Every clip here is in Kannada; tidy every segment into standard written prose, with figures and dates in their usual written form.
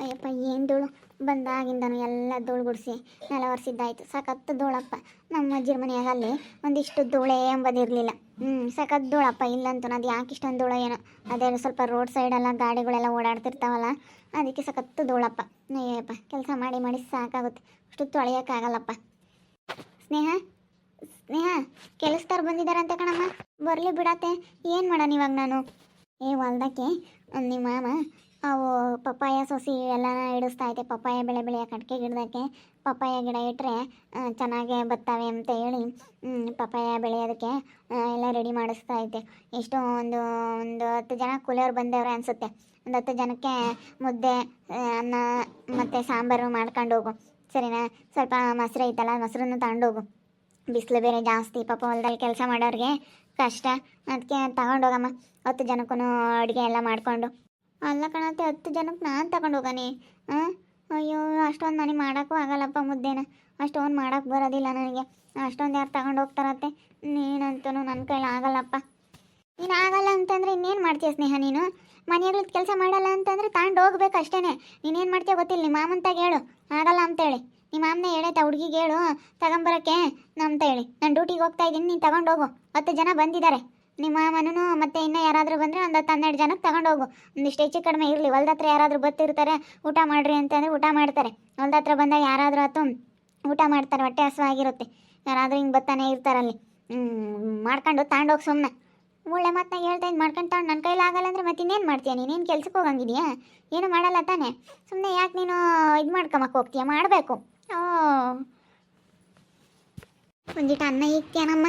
ಅಯ್ಯಪ್ಪ ಏನು ಧೂಳು ಬಂದಾಗಿಂದನು ಎಲ್ಲ ಧೂಳು ಗುಡಿಸಿ ನೆಲ ಒರೆಸಿದ್ದಾಯ್ತು. ಸಖತ್ತು ಧೂಳಪ್ಪ. ನಮ್ಮ ಅಜ್ಜಿರ ಮನೆಯಾಗ ಅಲ್ಲಿ ಒಂದಿಷ್ಟು ಧೂಳೇ ಎಂಬುದಿರಲಿಲ್ಲ. ಸಖತ್ ಧೂಳಪ್ಪ. ಇಲ್ಲಂತೂ ಅದು ಯಾಕೆ ಇಷ್ಟೊಂದು ಧೂಳು ಏನೋ, ಅದೇ ಸ್ವಲ್ಪ ರೋಡ್ ಸೈಡೆಲ್ಲ ಗಾಡಿಗಳೆಲ್ಲ ಓಡಾಡ್ತಿರ್ತಾವಲ್ಲ, ಅದಕ್ಕೆ ಸಖತ್ತು ಧೂಳಪ್ಪ. ಅಯ್ಯಪ್ಪ ಕೆಲಸ ಮಾಡಿ ಮಾಡಿ ಸಾಕಾಗುತ್ತೆ, ಅಷ್ಟು ತೊಳೆಯೋಕ್ಕಾಗಲ್ಲಪ್ಪ. ಸ್ನೇಹ ಸ್ನೇಹ ಕೆಲಸದವ್ರು ಬಂದಿದ್ದಾರಂತೆ ಕಣಮ್ಮ. ಬರಲಿ ಬಿಡತ್ತೆ, ಏನು ಮಾಡೋಣ ಇವಾಗ ನಾನು. ಹೊಲ್ದಕ್ಕೆ ನಿಮ್ಮ ಮಾಮ ಅವು ಪಪ್ಪಾಯ ಸೊಸಿ ಎಲ್ಲ ಇಡಿಸ್ತಾ ಐತೆ. ಪಪ್ಪಾಯ ಬೆಳೆಯ ಕಟ್ಕೆ ಗಿಡದಕ್ಕೆ ಪಪ್ಪಾಯ ಗಿಡ ಇಟ್ಟರೆ ಚೆನ್ನಾಗೇ ಬರ್ತವೆ ಅಂತ ಹೇಳಿ ಪಪ್ಪಾಯ ಬೆಳೆಯೋದಕ್ಕೆ ಎಲ್ಲ ರೆಡಿ ಮಾಡಿಸ್ತಾ ಐತೆ. ಎಷ್ಟು ಒಂದು 10 ಜನ ಕೂಲಿಯವ್ರು ಬಂದವ್ರೆ ಅನಿಸುತ್ತೆ. ಒಂದು 10 ಜನಕ್ಕೆ ಮುದ್ದೆ, ಅನ್ನ ಮತ್ತು ಸಾಂಬಾರು ಮಾಡ್ಕೊಂಡು ಹೋಗು, ಸರಿನಾ? ಸ್ವಲ್ಪ ಮೊಸರು ಐತಲ್ಲ, ಮೊಸರನ್ನು ತಗೊಂಡೋಗು. ಬಿಸಿಲು ಬೇರೆ ಜಾಸ್ತಿ, ಪಾಪ ಹೊಲದಲ್ಲಿ ಕೆಲಸ ಮಾಡೋರಿಗೆ ಕಷ್ಟ, ಅದಕ್ಕೆ ತಗೊಂಡೋಗಮ್ಮ. 10 ಜನಕ್ಕೂ ಅಡುಗೆ ಎಲ್ಲ ಮಾಡಿಕೊಂಡು. ಅಲ್ಲ ಕಣತ್ತೆ, 10 ಜನಕ್ಕೆ ನಾನು ತಗೊಂಡು ಹೋಗಾನೆ. ಅಯ್ಯೋ, ಅಷ್ಟೊಂದು ನನಗೆ ಮಾಡೋಕ್ಕೂ ಆಗಲ್ಲಪ್ಪ ಮುದ್ದೆನ. ಅಷ್ಟೊಂದು ಮಾಡೋಕ್ಕೆ ಬರೋದಿಲ್ಲ ನನಗೆ. ಅಷ್ಟೊಂದು ಯಾರು ತಗೊಂಡು ಹೋಗ್ತಾರತ್ತೆ? ನೀನಂತೂ ನನ್ನ ಕೈಲಿ ಆಗಲ್ಲಪ್ಪ. ನೀನು ಆಗಲ್ಲ ಅಂತಂದರೆ ಇನ್ನೇನು ಮಾಡ್ತೀಯ ಸ್ನೇಹ? ನೀನು ಮನೆಯವ್ರದ್ದು ಕೆಲಸ ಮಾಡಲ್ಲ ಅಂತಂದರೆ ತಗೊಂಡು ಹೋಗ್ಬೇಕು ಅಷ್ಟೇ. ನೀನೇನು ಮಾಡ್ತೀಯ ಗೊತ್ತಿಲ್ಲ. ನಿಮ್ಮ ಮಾಮಂತಾಗ ಹೇಳು ಆಗಲ್ಲ ಅಂತೇಳಿ. ನಿಮ್ಮ ಮಾಮನೇ ಹೇಳೈತೆ ಹುಡುಗಿಗೆ ಹೇಳು ತಗೊಂಬರೋಕ್ಕೆ ಅಂತ ಹೇಳಿ. ನಾನು ಡ್ಯೂಟಿಗೆ ಹೋಗ್ತಾ ಇದ್ದೀನಿ, ನೀನು ತಗೊಂಡು ಹೋಗು. 10 ಜನ ಬಂದಿದ್ದಾರೆ. ನಿಮ್ಮ ಮಾಮನೂ ಮತ್ತೆ ಇನ್ನೂ ಯಾರಾದರೂ ಬಂದರೆ ಒಂದು 10-12 ಜನಕ್ಕೆ ತಗೊಂಡು ಹೋಗು. ಒಂದಿಷ್ಟು ಹೆಚ್ಚು ಕಡಿಮೆ ಇರಲಿ. ಹೊಲ್ದ ಹತ್ರ ಯಾರಾದರೂ ಬರ್ತಿರ್ತಾರೆ, ಊಟ ಮಾಡಿರಿ ಅಂತಂದರೆ ಊಟ ಮಾಡ್ತಾರೆ. ಹೊಲ್ದ ಹತ್ರ ಬಂದಾಗ ಯಾರಾದರೂ ಆತು ಊಟ ಮಾಡ್ತಾರೆ, ಹೊಟ್ಟೆ ಹಸುವಾಗಿರುತ್ತೆ. ಯಾರಾದರೂ ಹಿಂಗೆ ಬರ್ತಾನೆ ಇರ್ತಾರಲ್ಲಿ. ಮಾಡ್ಕೊಂಡು ತಗೊಂಡೋಗಿ ಸುಮ್ಮನೆ. ಒಳ್ಳೆ ಮಾತನಾಗ ಹೇಳ್ತಾ ಇದ್ದು ಮಾಡ್ಕೊಂಡು ತಗೊಂಡು ನನ್ನ ಕೈಲಿ ಆಗಲ್ಲ ಅಂದರೆ ಮತ್ತೆ ಇನ್ನೇನು ಮಾಡ್ತೀಯ? ನೀನೇನು ಕೆಲ್ಸಕ್ಕೆ ಹೋಗಂಗಿದೆಯಾ? ಏನು ಮಾಡಲ್ಲ ತಾನೆ. ಸುಮ್ಮನೆ ಯಾಕೆ ನೀನು ಇದು ಮಾಡ್ಕೊಂಬಕ್ಕೆ ಹೋಗ್ತೀಯ? ಮಾಡಬೇಕು. ಒಂದಿಟ್ಟು ಅನ್ನ ಇಕ್ತೀಯನಮ್ಮ?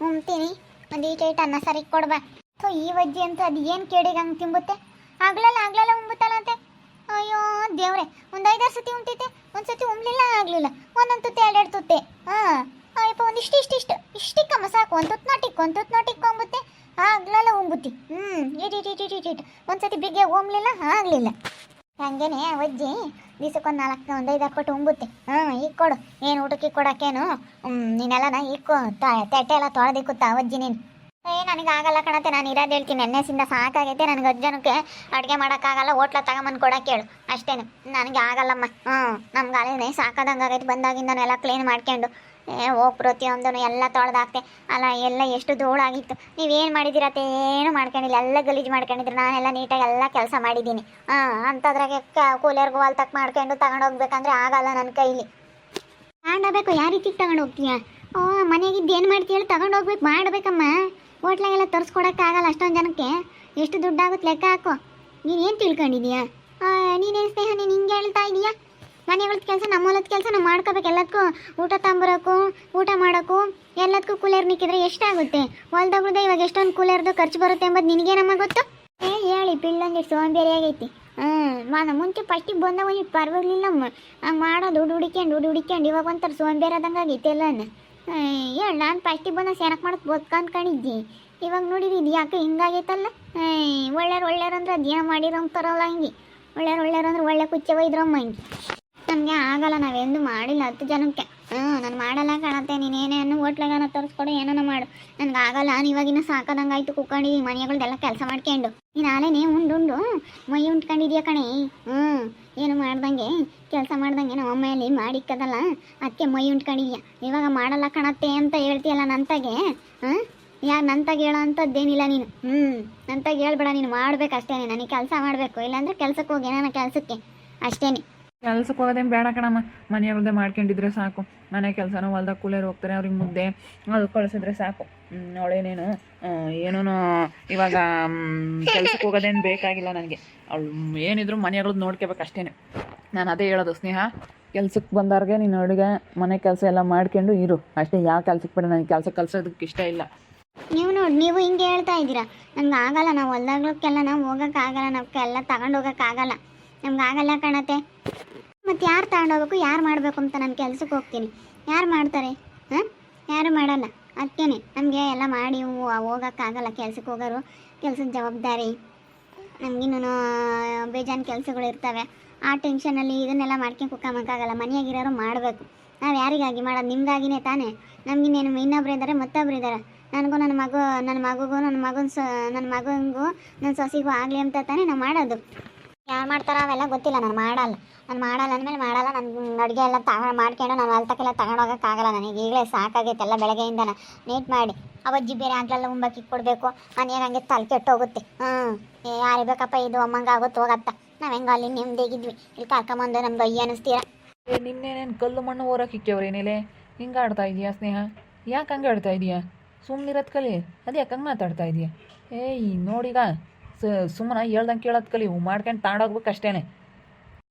ಉಣ್ತೀನಿ. ಒಂದೀಟೈಟ್ ಅನ್ನ ಸರಿ ಕೊಡ್ಬಾ. ಸೊ ಈ ವಜ್ಜಿ ಅಂತ ಅದು ಏನು ಕೇಳಿಗೆ ಹಂಗೆ ತಿಂಬುತ್ತೆ? ಆಗ್ಲಲ್ಲ ಉಂಬುತ್ತಲ್ಲಂತೆ. ಅಯ್ಯೋ ದೇವ್ರೆ, ಒಂದು 5-6 ಸತಿ ಉಂಟೈತೆ, ಒಂದು ಸತಿ ಉಂಬ್ಲಿಲ್ಲ, ಆಗಲಿಲ್ಲ. ಒಂದೊಂದು ತುತ್ತೆ 2-2 ತುತ್ತೆ. ಅಯ್ಯಪ್ಪ, ಒಂದಿಷ್ಟು ಇಷ್ಟಿಕ್ಕಮ್ಮ ಸಾಕು. ಒಂದು ತುತ್ತು ಅಂಬುತ್ತೆ, ಆಗ್ಲಲ್ಲ ಉಂಬುತ್ತಿ. ಇಟ್ ಒಂದು ಸತಿ ಬಿಗ್ಗೆ ಉಂಬ್ಲಿಲ್ಲ, ಆಗಲಿಲ್ಲ. ಹಂಗೇನೆ ವಜ್ಜಿ ದಿವಸಕ್ಕೊಂದು 4-5 ಕೊಟ್ಟು ಉಂಬುತ್ತೆ. ಈಗ ಕೊಡು. ಏನು ಊಟಕ್ಕೆ ಕೊಡೋಕ್ಕೇನು ನೀನೆಲ್ಲನ ಈಗ ತಟ್ಟೆ ಎಲ್ಲ ತೊಳೆದಿಕ್ಕುತ್ತ ವಜ್ಜಿ ನೀನು? ನನಗೆ ಆಗಲ್ಲ ಕಣತೆ. ನಾನು ಇರೋದು ಹೇಳ್ತೀನಿ, ಎಣ್ಣೆಸಿಂದ ಸಾಕಾಗೈತೆ ನನಗೆ. 10 ಜನಕ್ಕೆ ಅಡುಗೆ ಮಾಡೋಕ್ಕಾಗಲ್ಲ, ಹೋಟ್ಲ ತಗೊಂಬಂದು ಕೊಡೋಕೆ ಹೇಳು ಅಷ್ಟೇ. ನನಗೆ ಆಗಲ್ಲಮ್ಮ. ನಮ್ಗೆ ಅಲ್ಲೇ ಸಾಕಾದಂಗೆ ಆಗೈತೆ. ಬಂದಾಗಿಂದನೆಲ್ಲ ಕ್ಲೀನ್ ಮಾಡ್ಕೊಂಡು ಹೋಗಿ ಪ್ರತಿಯೊಂದೂ ಎಲ್ಲ ತೊಳೆದಾಕ್ತೆ. ಅಲ್ಲ ಎಲ್ಲ ಎಷ್ಟು ಧೂಳಾಗಿತ್ತು. ನೀವೇನು ಮಾಡಿದ್ದೀರತ್ತೆ? ಏನು ಮಾಡ್ಕೊಂಡಿಲ್ಲ, ಎಲ್ಲ ಗಲೀಜು ಮಾಡ್ಕೊಂಡಿದ್ರು. ನಾನೆಲ್ಲ ನೀಟಾಗಿ ಎಲ್ಲ ಕೆಲಸ ಮಾಡಿದ್ದೀನಿ. ಅಂಥದ್ರಾಗೆ ಕೂಲಿಯರ್ಗೂ ಅಲ್ಲಿ ಮಾಡ್ಕೊಂಡು ತಗೊಂಡೋಗ್ಬೇಕಂದ್ರೆ ಆಗಲ್ಲ ನನ್ನ ಕೈಲಿ. ತಗೊಂಡೋಗ್ಬೇಕು. ಯಾವ ರೀತಿಗೆ ತಗೊಂಡು ಹೋಗ್ತೀಯ? ಮನೆಯಾಗಿದ್ದು ಏನು ಮಾಡ್ತೀಯ? ತಗೊಂಡೋಗ್ಬೇಕು, ಮಾಡಬೇಕಮ್ಮ. ಹೋಟ್ಲಾಗೆಲ್ಲ ತರಿಸ್ಕೊಡೋಕ್ಕಾಗಲ್ಲ ಅಷ್ಟೊಂದು ಜನಕ್ಕೆ. ಎಷ್ಟು ದುಡ್ಡಾಗುತ್ತೆ ಲೆಕ್ಕ ಹಾಕೋ. ನೀನೇನು ತಿಳ್ಕೊಂಡಿದೀಯಾ? ನೀನೇನು ಸ್ನೇಹ, ನೀನು ಹಿಂಗೆ ಹೇಳ್ತಾ ಇದೀಯಾ? ಮನೆಗಳದ್ದು ಕೆಲಸ, ನಮ್ಮ ಹೊಲದ ಕೆಲಸ ನಾವು ಮಾಡ್ಕೋಬೇಕು. ಎಲ್ಲದಕ್ಕೂ ಊಟ ತಗೊಂಬರೋಕ್ಕೂ ಊಟ ಮಾಡೋಕ್ಕೂ ಎಲ್ಲದಕ್ಕೂ ಕೂಲಿಯರ್ ನಿಕ್ಕಿದ್ರೆ ಎಷ್ಟಾಗುತ್ತೆ? ಹೊಲ್ದಾಗ್ರದ್ದು ಇವಾಗ ಎಷ್ಟೊಂದು ಕೂಲಿಯರ್ದು ಖರ್ಚು ಬರುತ್ತೆ ಎಂಬುದು ನಿನಗೇನಮ್ಮ ಗೊತ್ತು? ಹೇಳಿ ಪಿಳ್ಳಂದಿಟ್ಟು ಸೋಂಬೇರಿ ಆಗೈತಿ. ಮುಂಚೆ ಫಸ್ಟಿಗೆ ಬಂದಾಗ ಒಂದು ಪರವಾಗಿಲ್ಲಮ್ಮ. ಹಂಗೆ ಮಾಡೋದು ಹುಡುಕೊಂಡು ಇವಾಗ ಒಂಥರ ಸೋಂಬೇರಿ ಆದಂಗೆ ಆಗೈತೆ ಎಲ್ಲನ. ಹೇಳಿ, ನಾನು ಫಸ್ಟಿಗೆ ಬಂದಾಗ ಸೇನಕ್ಕೆ ಮಾಡೋದು ಬದುಕ ಅಂದ್ಕೊಂಡಿದ್ದೆ. ಇವಾಗ ನೋಡಿದ್ದು ಯಾಕೆ ಹಿಂಗಾಗೈತಲ್ಲ. ಒಳ್ಳೆಯವ್ರು ಅಂದ್ರೆ ಅದೇನೋ ಮಾಡಿರೋಂತಾರಲ್ಲ ಹಂಗೆ. ಒಳ್ಳೆಯವ್ರು ಅಂದ್ರೆ ಒಳ್ಳೆ ಕುಚ್ಚೆ ಒಯ್ದ್ರಮ್ಮ ಹಂಗೆ. ನಮಗೆ ಆಗಲ್ಲ, ನಾವೆಂದು ಮಾಡಿಲ್ಲ 10 ಜನಕ್ಕೆ. ನಾನು ಮಾಡಲ್ಲ ಕಾಣತ್ತೆ. ನೀನೇನೇನು ಹೋಟ್ಲಾಗನ ತರಿಸ್ಕೊಡು, ಏನಾನ ಮಾಡು. ನನಗೆ ಆಗಲ್ಲ. ನಾನು ಇವಾಗಿನ ಸಾಕಾದಂಗೆ ಆಯಿತು. ಕುತ್ಕೊಂಡಿದ್ದೀನಿ ಮನೆಗಳ್ದೆಲ್ಲ ಕೆಲಸ ಮಾಡ್ಕೊಂಡು. ನೀನು ಆಲೇನೆ ಉಂಡು ಮೈ ಉಂಟ್ಕೊಂಡಿದ್ಯಾ ಕಣೆ. ಏನು ಮಾಡ್ದಂಗೆ ಕೆಲಸ ಮಾಡ್ದಂಗೆ ನಮ್ಮ ಅಮ್ಮೆಯಲ್ಲಿ ಮಾಡಿಕ್ಕದಲ್ಲ, ಅದಕ್ಕೆ ಮೈ ಉಂಟ್ಕೊಂಡಿದ್ಯಾ. ಇವಾಗ ಮಾಡಲ್ಲ ಕಾಣತ್ತೆ ಅಂತ ಹೇಳ್ತೀಯಲ್ಲ ನಂತಾಗೆ. ಯಾರು ನಂತಾಗ ಹೇಳೋ ಅಂಥದ್ದೇನಿಲ್ಲ ನೀನು. ನಂತಾಗ ಹೇಳ್ಬೇಡ. ನೀನು ಮಾಡ್ಬೇಕಷ್ಟೇ. ನನಗೆ ಕೆಲಸ ಮಾಡಬೇಕು. ಇಲ್ಲಾಂದರೆ ಕೆಲ್ಸಕ್ಕೆ ಹೋಗಿ ಏನಾನ ಕೆಲಸಕ್ಕೆ ಅಷ್ಟೇ. ಕೆಲ್ಸಕ್ಕೆ ಹೋಗೋದೇನು ಬೇಡ ಕಣಮ್ಮ. ಮನೆಯವ್ರದ್ದೇ ಮಾಡ್ಕೊಂಡಿದ್ರೆ ಸಾಕು. ಮನೆ ಕೆಲಸನೂ ಹೊಲ್ದಾಗ ಕೂಲಿಯರು ಹೋಗ್ತಾರೆ, ಅವ್ರಿಗೆ ಮುದ್ದೆ ಅದು ಕಳಿಸಿದ್ರೆ ಸಾಕು. ಅವಳೇನೇನು ಏನೂ ಇವಾಗ ಕೆಲ್ಸಕ್ಕೆ ಹೋಗೋದೇನು ಬೇಕಾಗಿಲ್ಲ ನನಗೆ. ಅವಳು ಏನಿದ್ರು ಮನೆಯವ್ರದ್ದು ನೋಡ್ಕೋಬೇಕು ಅಷ್ಟೇ. ನಾನು ಅದೇ ಹೇಳೋದು ಸ್ನೇಹ, ಕೆಲ್ಸಕ್ಕೆ ಬಂದವ್ರಿಗೆ ನೀನು ಅಡುಗೆ ಮನೆ ಕೆಲಸ ಎಲ್ಲ ಮಾಡ್ಕೊಂಡು ಇರು ಅಷ್ಟೇ. ಯಾವ ಕೆಲ್ಸಕ್ಕೆ ಬೇಡ. ನನಗೆ ಕೆಲಸ ಕಲ್ಸೋದಕ್ಕೆ ಇಷ್ಟ ಇಲ್ಲ. ನೀವು ನೋಡಿ, ನೀವು ಹಿಂಗೆ ಹೇಳ್ತಾ ಇದ್ದೀರಾ. ನಮ್ಗೆ ಆಗಲ್ಲ. ನಾವು ಹೊಲ್ದಾಗ್ಲಕ್ಕೆಲ್ಲ ನಾವು ಹೋಗೋಕ್ಕಾಗಲ್ಲ. ನಾವೆಲ್ಲ ತಗೊಂಡು ಹೋಗೋಕ್ಕಾಗಲ್ಲ. ನಮ್ಗೆ ಆಗಲ್ಲ ಕಾಣತ್ತೆ. ಮತ್ತು ಯಾರು ತಗೊಂಡೋಗ್ಬೇಕು, ಯಾರು ಮಾಡಬೇಕು ಅಂತ ನಾನು ಕೆಲ್ಸಕ್ಕೆ ಹೋಗ್ತೀನಿ. ಯಾರು ಮಾಡ್ತಾರೆ? ಯಾರು ಮಾಡಲ್ಲ. ಅದಕ್ಕೇ ನಮಗೆ ಎಲ್ಲ ಮಾಡಿ ಹೋಗೋಕ್ಕಾಗಲ್ಲ. ಕೆಲ್ಸಕ್ಕೆ ಹೋಗೋರು ಕೆಲಸದ ಜವಾಬ್ದಾರಿ. ನಮಗಿನ್ನೂ ಬೇಜಾನು ಕೆಲಸಗಳು ಇರ್ತವೆ. ಆ ಟೆನ್ಷನಲ್ಲಿ ಇದನ್ನೆಲ್ಲ ಮಾಡ್ಕೊಂಡು ಕುತ್ಕೊಂಬಕ್ಕಾಗಲ್ಲ. ಮನೆಯಾಗಿರೋರು ಮಾಡಬೇಕು. ನಾವು ಯಾರಿಗಾಗಿ ಮಾಡೋದು? ನಿಮಗಾಗಿನೇ ತಾನೇ. ನಮಗಿನ್ನೇನು ಇನ್ನೊಬ್ರು ಇದ್ದಾರೆ, ಮತ್ತೊಬ್ರು ಇದ್ದಾರೆ. ನನಗೂ ನನ್ನ ಮಗನಿಗೂ ನನ್ನ ಸೊಸೆಗೂ ಆಗಲಿ ಅಂತ ತಾನೇ ನಾವು ಮಾಡೋದು. ಯಾರು ಮಾಡ್ತಾರೋ ಅವೆಲ್ಲ ಗೊತ್ತಿಲ್ಲ, ನಾನು ಮಾಡಲ್ಲ ಅಂದಮೇಲೆ ಮಾಡಲ್ಲ. ನನ್ನ ಅಡುಗೆ ಎಲ್ಲ ಮಾಡ್ಕೊಂಡು ನಾನು ಅಲ್ಲಿ ತಕ್ಕೆಲ್ಲ ತಗೊಂಡೋಗೋಕ್ಕಾಗಲ್ಲ ನನಗೆ. ಈಗಲೇ ಸಾಕಾಗೈತೆ ಎಲ್ಲ ಬೆಳಗ್ಗೆಯಿಂದನ ನೀಟ್ ಮಾಡಿ. ಅವಜ್ಜಿ ಬೇರೆ ಆಗ್ಲೆಲ್ಲ ಉಂಬಕ್ಕಿ ಕೊಡಬೇಕು, ನಾನು ಹಂಗೆ ತಲೆ ಕೆಟ್ಟೋಗುತ್ತೆ. ಯಾರಿಗೆ ಬೇಕಪ್ಪ ಇದು ಅಮ್ಮಂಗೆ ಆಗುತ್ತೆ ಹೋಗತ್ತ. ನಾವು ಹೆಂಗೆ ಅಲ್ಲಿ ನೆಮ್ಮದಿಗಿದ್ವಿ, ಇಲ್ಲಿ ಕರ್ಕೊಂಬಂದು ನಮ್ಗೆ ಅಯ್ಯ ಅನ್ನಿಸ್ತೀರ. ನಿನ್ನೇನೇನು ಕಲ್ಲು ಮಣ್ಣು ಓರಕ್ಕೆ ಇಕ್ಕೇವ್ರೇನೇಲೆ ಹಿಂಗೆ ಆಡ್ತಾ ಇದೀಯಾ ಸ್ನೇಹ? ಯಾಕೆ ಹಂಗೆ ಆಡ್ತಾ ಇದೀಯಾ? ಸುಮ್ಮನಿರೋದು ಕಲಿ, ಅದು ಯಾಕೆ ಹಂಗೆ ಮಾತಾಡ್ತಾ ಇದೀಯಾ? ಏಯ್ ನೋಡೀಗ ಸುಮ್ಮನೆ ಹೇಳ್ದಂಗೆ ಕೇಳೋದು ಕಲಿ, ಮಾಡ್ಕೊಂಡು ತಾಂಡೋಗ್ಬೇಕು ಅಷ್ಟೇ.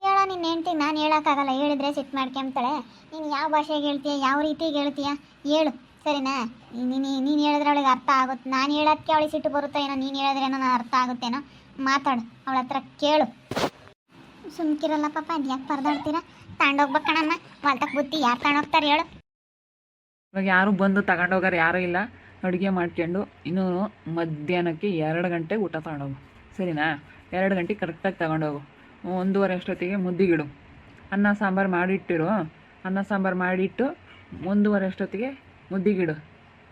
ಹೇಳ ನಿನ್ನ ಹೆಂಡ್ತಿಗೆ ನಾನು ಹೇಳೋಕ್ಕಾಗಲ್ಲ, ಹೇಳಿದ್ರೆ ಸಿಟ್ಟು ಮಾಡ್ಕೊಂತಾಳೆ. ನೀನು ಯಾವ ಭಾಷೆಗೆ ಹೇಳ್ತೀಯ, ಯಾವ ರೀತಿಗೆ ಹೇಳ್ತೀಯ ಹೇಳು, ಸರಿನಾ? ನೀನು ಹೇಳಿದ್ರೆ ಅವಳಿಗೆ ಅರ್ಥ ಆಗುತ್ತೆ. ನಾನು ಹೇಳೋದಕ್ಕೆ ಅವಳಿಗೆ ಸಿಟ್ಟು ಬರುತ್ತೋ ಏನೋ, ನೀನು ಹೇಳಿದ್ರೇನೋ ನಾನು ಅರ್ಥ ಆಗುತ್ತೇನೋ. ಮಾತಾಡು, ಅವಳ ಹತ್ರ ಕೇಳು. ಸುಮ್ಕಿರಲ್ಲ ಪಾಪ, ಅದು ಯಾಕೆ ಪರದಾಡ್ತೀರಾ? ತಾಂಡೋಗ್ಬೇಕು ಕಣಮ್ಮ, ಹೊಲ್ತಕ್ಕೆ ಬುತ್ತಿ ಯಾರು ತಾಂಡೋಗ್ತಾರೆ ಹೇಳು? ಇವಾಗ ಯಾರು ಬಂದು ತಗೊಂಡೋಗಾರೆ ಯಾರೂ ಇಲ್ಲ. ಅಡುಗೆ ಮಾಡ್ಕೊಂಡು ಇನ್ನೂ ಮಧ್ಯಾಹ್ನಕ್ಕೆ 2 ಗಂಟೆಗೆ ಊಟ ತಗೊಂಡೋಗು, ಸರಿನಾ? 2 ಗಂಟೆಗೆ ಕರೆಕ್ಟಾಗಿ ತಗೊಂಡೋಗು. 1:30 ಅಷ್ಟೊತ್ತಿಗೆ ಮುದ್ದಿಗಿಡು. ಅನ್ನ ಸಾಂಬಾರು ಮಾಡಿಟ್ಟಿರು. ಅನ್ನ ಸಾಂಬಾರು ಮಾಡಿಟ್ಟು 1:30 ಅಷ್ಟೊತ್ತಿಗೆ ಮುದ್ದಿಗಿಡು.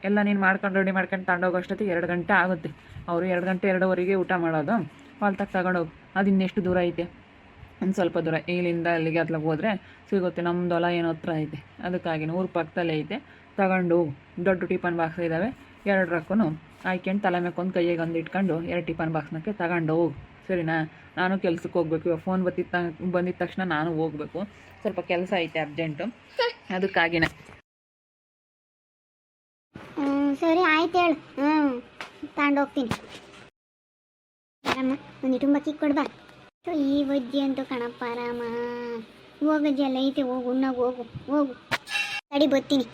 ಎಲ್ಲ ನೀನು ಮಾಡ್ಕೊಂಡು ರೆಡಿ ಮಾಡ್ಕೊಂಡು ತಗೊಂಡೋಗೋ ಅಷ್ಟೊತ್ತಿಗೆ 2 ಗಂಟೆ ಆಗುತ್ತೆ. ಅವರು 2 ಗಂಟೆ 2:15ಗೆ ಊಟ ಮಾಡೋದು. ಹೊಲ್ತಕ್ಕೆ ತಗೊಂಡೋಗು. ಅದು ಇನ್ನೆಷ್ಟು ದೂರ ಐತೆ? ಒಂದು ಸ್ವಲ್ಪ ದೂರ, ಇಲ್ಲಿಂದ ಅಲ್ಲಿಗೆ ಅತ್ಲಾಗ ಹೋದರೆ ಸಿಗುತ್ತೆ. ನಮ್ಮದು ಹೊಲ ಏನೋ ಹತ್ರ ಐತೆ, ಅದಕ್ಕಾಗಿ ಊರು ಪಕ್ಕದಲ್ಲೇ ಐತೆ. ತಗೊಂಡು ದೊಡ್ಡ ಟಿಫನ್ ಬಾಕ್ಸ್ ಇದ್ದಾವೆ, 2 ರಕ್ಕೂ ಹಾಕ್ಯಂಡು ತಲೆ ಮೇಕೊಂದು ಕೈಯಾಗ ಒಂದು ಇಟ್ಕೊಂಡು 2 ಟಿಫನ್ ಬಾಕ್ಸ್ನಕ್ಕೆ ತಗೊಂಡು ಹೋಗು, ಸರಿನಾ? ನಾನು ಕೆಲ್ಸಕ್ಕೆ ಹೋಗ್ಬೇಕು. ಇವಾಗ ಫೋನ್ ಬಂದಿದ್ದ ತಕ್ಷಣ ನಾನು ಹೋಗಬೇಕು. ಸ್ವಲ್ಪ ಕೆಲಸ ಐತೆ ಅರ್ಜೆಂಟು, ಅದಕ್ಕಾಗಿನೇ. ಸರಿ ಆಯ್ತು ಹೇಳು. ತಗೊಂಡೋಗ್ತೀನಿ. ರಾಮ ಒಂದಿಟ್ಟು ಬಕ್ಕಿ ಕೊಡ್ಬಾ. ಈ ವಜ್ಜಿ ಅಂತೂ ಕಣಪ್ಪ ರಾಮ. ಹೋಗಜ್ಜಿ ಎಲ್ಲ ಐತೆ, ಹೋಗು ಉಣ್ಣಾಗ ಹೋಗು ತಡಿ ಬತ್ತೀನಿ.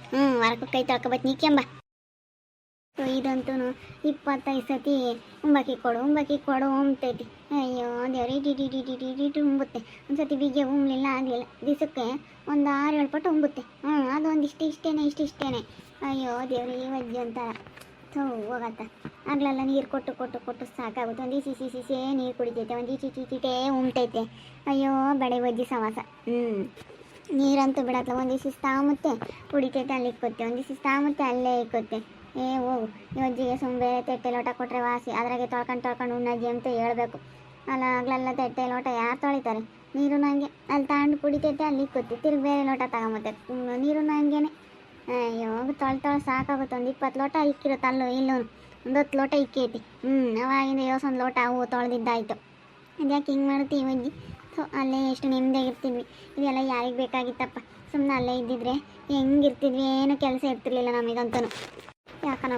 ವಾರಕ್ಕೆ ಕೈ ತೊಳ್ಕೊಬತ್ತೀನಿ ಕೆಂಬ. ಇದಂತೂ 25 ಸತಿ ಉಂಬಕ್ಕಿ ಕೊಡು ಉಂಬ್ತೈತಿ. ಅಯ್ಯೋ ದೇವ್ರೆ, ಡಿ ಉಂಬುತ್ತೆ. ಒಂದು ಸತಿ ಬಿಗ್ಗೆ ಉಂಬ್ಲಿಲ್ಲ ಆಗಲಿಲ್ಲ, ದಿವಸಕ್ಕೆ ಒಂದು 6-7 ಪಟ್ಟು ಉಂಬುತ್ತೆ. ಅದು ಒಂದು ಇಷ್ಟೇನೆ. ಅಯ್ಯೋ ದೇವ್ರೆ, ಈ ವಜ್ಜಿ ಅಂತಾರ. ಹೋಗತ್ತ. ಆಗ್ಲೆಲ್ಲ ನೀರು ಕೊಟ್ಟು ಸಾಕಾಗುತ್ತೆ. ಒಂದು ಸಿಸೇ ನೀರು ಕುಡಿತೈತೆ, ಒಂದು ಚೀಟೇ ಉಮ್ತೈತೆ. ಅಯ್ಯೋ ಬಡೆ ವಜ್ಜಿ ಸವಾಸ. ನೀರಂತೂ ಬಿಡತ್ತಲ್ಲ, ಒಂದು ತಾಮುತ್ತೆ ಕುಡಿತೈತೆ, ಅಲ್ಲಿ ಇಕ್ಕೊತ್ತೆ. ಒಂದು ತಾಮುತ್ತೆ ಅಲ್ಲೇ ಇಕ್ಕೊತ್ತೆ. ಹೋಗು, ಇವಜ್ಜಿಗೆ ಬೇರೆ ತಟ್ಟೆ ಲೋಟ ಕೊಟ್ಟರೆ ವಾಸಿ. ಅದ್ರಾಗೆ ತೊಳ್ಕೊಂಡು ಉಣ್ಣಜ್ಜಿ ಅಂತ ಹೇಳ್ಬೇಕು. ಅಲ್ಲ ಆಗ್ಲೆಲ್ಲ ತಟ್ಟೆ ಲೋಟ ಯಾರು ತೊಳಿತಾರೆ? ನೀರು ಹಂಗೆ ಅಲ್ಲಿ ತಗೊಂಡು ಕುಡಿತೈತೆ, ಅಲ್ಲಿ ಇಕ್ಕೊತ್ತೆ. ತಿರ್ಗಿ ಬೇರೆ ಲೋಟ ತಗೊಂಬತ್ತೆ, ನೀರು ಹಂಗೇನೆ. ಅಯ್ಯೋ ತೊಳೆ ಸಾಕಾಗುತ್ತೆ. ಒಂದು 20 ಲೋಟ ಇಕ್ಕಿರುತ್ತೆ, ಅಲ್ಲೂ ಇಲ್ಲೂ ಒಂದು 10 ಲೋಟ ಇಕ್ಕೈತಿ. ಅವಾಗಿಂದ 1 ಲೋಟ ಅವು ತೊಳೆದಿದ್ದಾಯ್ತು. ಅದ್ಯಾಕೆ ಹಿಂಗೆ ಮಾಡ್ತೀವಿ ವಜ್ಜಿ? ಅಲ್ಲೇ ಎಷ್ಟು ನೆಮ್ಮದಿಯಾಗಿರ್ತಿದ್ವಿ. ಇದೆಲ್ಲ ಯಾರಿಗೆ ಬೇಕಾಗಿತ್ತಪ್ಪ? ಸುಮ್ಮನೆ ಅಲ್ಲೇ ಇದ್ದಿದ್ರೆ ಹೆಂಗಿರ್ತಿದ್ವಿ, ಏನು ಕೆಲಸ ಇರ್ತಿರ್ಲಿಲ್ಲ ನಮಗಂತೂ. ಯಾಕನ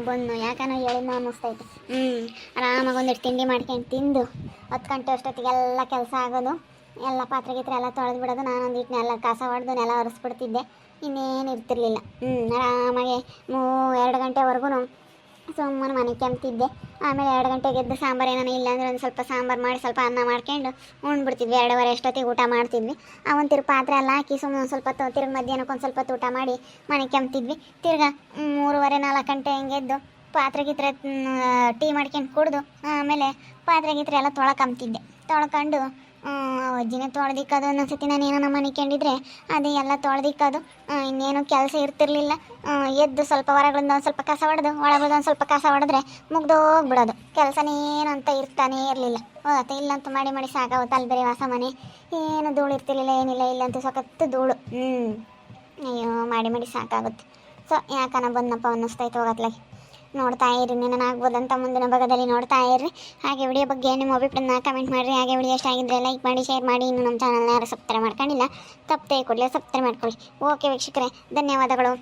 ಹೇಳಿದ್ನೋ ಅನ್ನಿಸ್ತೈತೆ. ಆರಾಮಾಗಿ ಒಂದಿಟ್ಟು ತಿಂಡಿ ಮಾಡ್ಕೊಂಡು ತಿಂದು 10 ಗಂಟೆ ಅಷ್ಟೊತ್ತಿಗೆಲ್ಲ ಕೆಲಸ ಆಗೋದು. ಎಲ್ಲ ಪಾತ್ರೆ ಗೀತ್ರೆ ಎಲ್ಲ ತೊಳೆದು ಬಿಡೋದು. ನಾನೊಂದಿಟ್ಟು ನೆಲ ಕಸ ಹೊಡೆದು ನೆಲ ಒರೆಸ್ಬಿಡ್ತಿದ್ದೆ. ಇನ್ನೇನು ಇರ್ತಿರ್ಲಿಲ್ಲ. ಆರಾಮಾಗೆ 2 ಗಂಟೆವರೆಗೂ ಸುಮ್ಮನೆ ಮನೆ ಕೆಮ್ತಿದ್ದೆ. ಆಮೇಲೆ 2 ಗಂಟೆಗೆ ಎದ್ದು ಸಾಂಬಾರು ಏನಾನ ಇಲ್ಲಾಂದ್ರೆ ಒಂದು ಸ್ವಲ್ಪ ಸಾಂಬಾರು ಮಾಡಿ ಸ್ವಲ್ಪ ಅನ್ನ ಮಾಡ್ಕೊಂಡು ಉಣ್ಬಿಡ್ತಿದ್ವಿ. 2:15 ಅಷ್ಟೊತ್ತಿಗೆ ಊಟ ಮಾಡ್ತಿದ್ವಿ. ಒಂದು ತಿರ್ಗಿ ಪಾತ್ರೆ ಎಲ್ಲ ಹಾಕಿ ಸುಮ್ಮನೆ ಒಂದು ಸ್ವಲ್ಪ ತಿರ್ಗಿ ಮಧ್ಯಾಹ್ನಕ್ಕೆ ಒಂದು ಸ್ವಲ್ಪ ಊಟ ಮಾಡಿ ಮನೆ ಕೆಮ್ತಿದ್ವಿ. ತಿರ್ಗಿ 3:30-4 ಗಂಟೆ ಹಿಂಗೆ ಎದ್ದು ಪಾತ್ರೆ ಗೀತ್ರೆ ಟೀ ಮಾಡ್ಕೊಂಡು ಕುಡಿದು ಆಮೇಲೆ ಪಾತ್ರೆ ಗೀತ್ರೆ ಎಲ್ಲ ತೊಳ್ಕೊಂಡು ಅಜ್ಜಿನೇ ತೊಳೆದಿಕ್ಕೋದು. ಒಂದೊಂದ್ಸತಿ ನಾನು ಏನೋ ಮನಿಕೊಂಡಿದ್ರೆ ಅದೇ ಎಲ್ಲ ತೊಳೆದಿಕ್ಕೋದು. ಇನ್ನೇನು ಕೆಲಸ ಇರ್ತಿರ್ಲಿಲ್ಲ. ಎದ್ದು ಸ್ವಲ್ಪ ಹೊರಗಳಿಂದ ಒಂದು ಸ್ವಲ್ಪ ಕಸ ಹೊಡೆದು ಒಳಗಡೆ ಒಂದು ಸ್ವಲ್ಪ ಕಸ ಹೊಡೆದ್ರೆ ಮುಗ್ದೋಗ್ಬಿಡೋದು. ಕೆಲಸನೇನು ಅಂತ ಇರ್ತಾನೆ ಇರಲಿಲ್ಲ. ಹೋಗತ್ತೆ. ಇಲ್ಲಂತೂ ಮಾಡಿ ಸಾಕಾಗುತ್ತೆ. ಅಲ್ಲಿ ಬೇರೆ ಹೊಸ ಮನೆ, ಏನು ಧೂಳು ಇರ್ತಿರ್ಲಿಲ್ಲ, ಏನಿಲ್ಲ. ಇಲ್ಲಂತೂ ಸಖತ್ತು ಧೂಳು. ಅಯ್ಯೋ ಮಾಡಿ ಸಾಕಾಗುತ್ತೆ. ಯಾಕನ ಬಂದಪ್ಪ ಅನ್ನಿಸ್ತೈತೆ ಹೋಗತ್ಲಾಗಿ. ನೋಡ್ತಾ ಇರಿ, ನಾನು ಆಗ್ಬೋದಂತ ಮುಂದಿನ ಭಾಗದಲ್ಲಿ ನೋಡ್ತಾ ಇರ್ರಿ. ಹಾಗೆ ವಿಡಿಯೋ ಬಗ್ಗೆ ನಿಮ್ಮ ಅಭಿಪ್ರಾಯನ ಕಮೆಂಟ್ ಮಾಡಿರಿ. ಹಾಗೆ ವಿಡಿಯೋ ಇಷ್ಟ ಆಗಿದ್ದರೆ ಲೈಕ್ ಮಾಡಿ, ಶೇರ್ ಮಾಡಿ. ಇನ್ನು ನಮ್ಮ ಚಾನಲ್ನ ಯಾರು ಸಬ್ಸ್ಕ್ರೈಬ್ ಮಾಡ್ಕೊಂಡಿಲ್ಲ, ತಪ್ಪದೆ ಕೂಡಲೇ ಸಬ್ಸ್ಕ್ರೈಬ್ ಮಾಡ್ಕೊಳ್ಳಿ. ಓಕೆ ವೀಕ್ಷಕರೇ, ಧನ್ಯವಾದಗಳು.